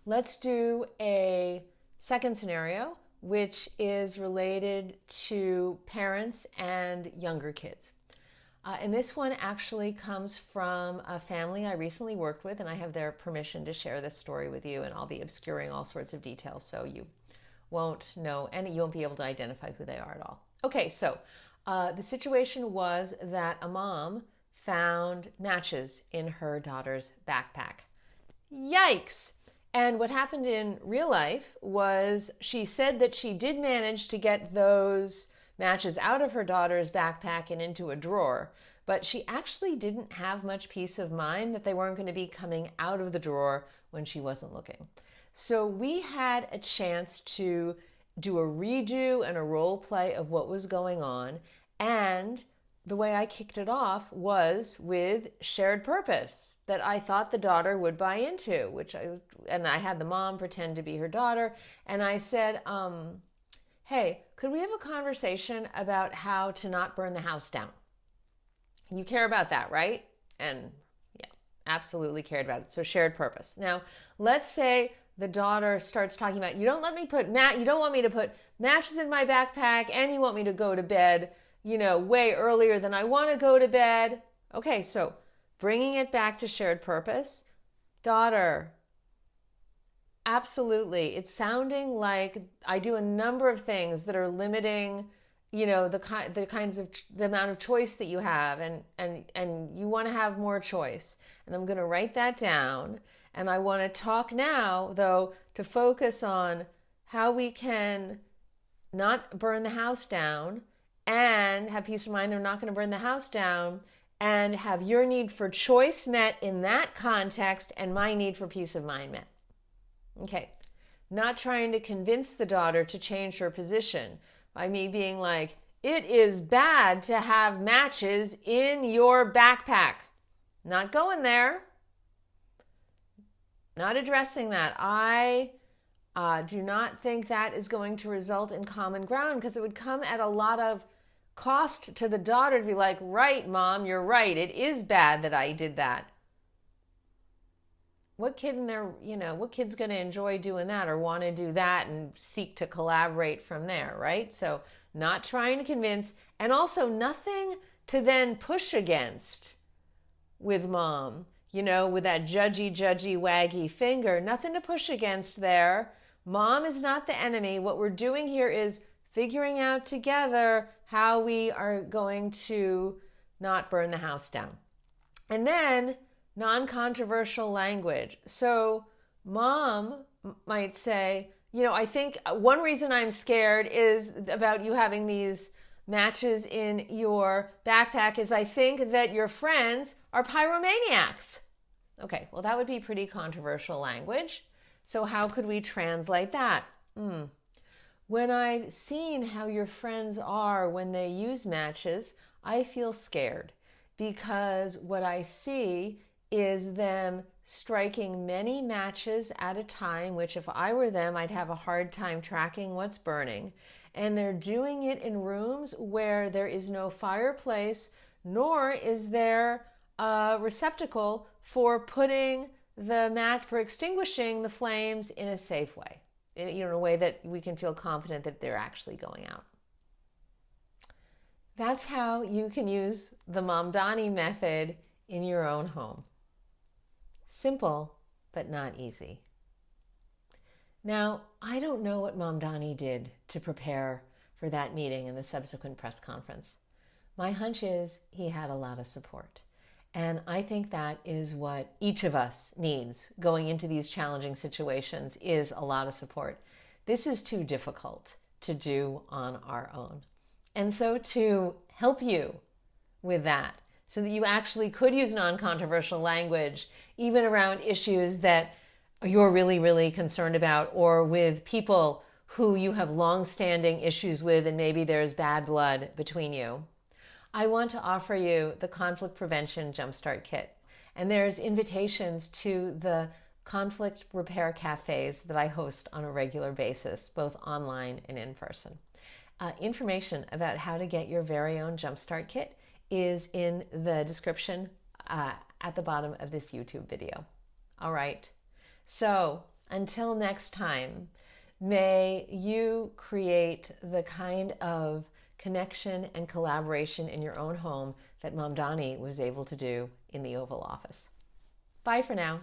Let's do a second scenario, which is related to parents and younger kids. And this one actually comes from a family I recently worked with, and I have their permission to share this story with you, and I'll be obscuring all sorts of details so you won't know, and you won't be able to identify who they are at all. Okay, so the situation was that a mom found matches in her daughter's backpack. Yikes! And what happened in real life was she said that she did manage to get those matches out of her daughter's backpack and into a drawer, but she actually didn't have much peace of mind that they weren't going to be coming out of the drawer when she wasn't looking. So we had a chance to do a redo and a role play of what was going on, and the way I kicked it off was with shared purpose that I thought the daughter would buy into, and I had the mom pretend to be her daughter, and I said, hey, could we have a conversation about how to not burn the house down? You care about that, right? And yeah, absolutely cared about it. So shared purpose. Now, let's say the daughter starts talking about, you don't want me to put matches in my backpack, and you want me to go to bed way earlier than I want to go to bed. Okay, so bringing it back to shared purpose. Daughter, absolutely. It's sounding like I do a number of things that are limiting, the amount of choice that you have, and you want to have more choice. And I'm going to write that down. And I want to talk now, though, to focus on how we can not burn the house down and have peace of mind they're not going to burn the house down, and have your need for choice met in that context and my need for peace of mind met. Okay, not trying to convince the daughter to change her position by me being like, it is bad to have matches in your backpack. Not going there. Not addressing that. I do not think that is going to result in common ground, because it would come at a lot of cost to the daughter to be like, right, mom, you're right. It is bad that I did that. What kid's going to enjoy doing that or want to do that and seek to collaborate from there, right? So not trying to convince, and also nothing to then push against with mom, with that judgy, waggy finger, nothing to push against there. Mom is not the enemy. What we're doing here is figuring out together how we are going to not burn the house down. And then non-controversial language. So mom might say, I think one reason I'm scared is about you having these matches in your backpack is I think that your friends are pyromaniacs. Okay, well, that would be pretty controversial language. So how could we translate that? When I've seen how your friends are when they use matches, I feel scared, because what I see is them striking many matches at a time, which if I were them, I'd have a hard time tracking what's burning. And they're doing it in rooms where there is no fireplace, nor is there a receptacle for for extinguishing the flames in a safe way, in a way that we can feel confident that they're actually going out. That's how you can use the Mamdani method in your own home. Simple, but not easy. Now, I don't know what Mamdani did to prepare for that meeting and the subsequent press conference. My hunch is he had a lot of support. And I think that is what each of us needs going into these challenging situations, is a lot of support. This is too difficult to do on our own. And so to help you with that, so that you actually could use non-controversial language, even around issues that you're really, really concerned about, or with people who you have long-standing issues with and maybe there's bad blood between you, I want to offer you the Conflict Prevention Jumpstart Kit. And there's invitations to the conflict repair cafes that I host on a regular basis, both online and in person. Information about how to get your very own Jumpstart Kit is in the description at the bottom of this YouTube video. All right. So Until next time, may you create the kind of connection and collaboration in your own home that Mamdani was able to do in the Oval Office. Bye for now.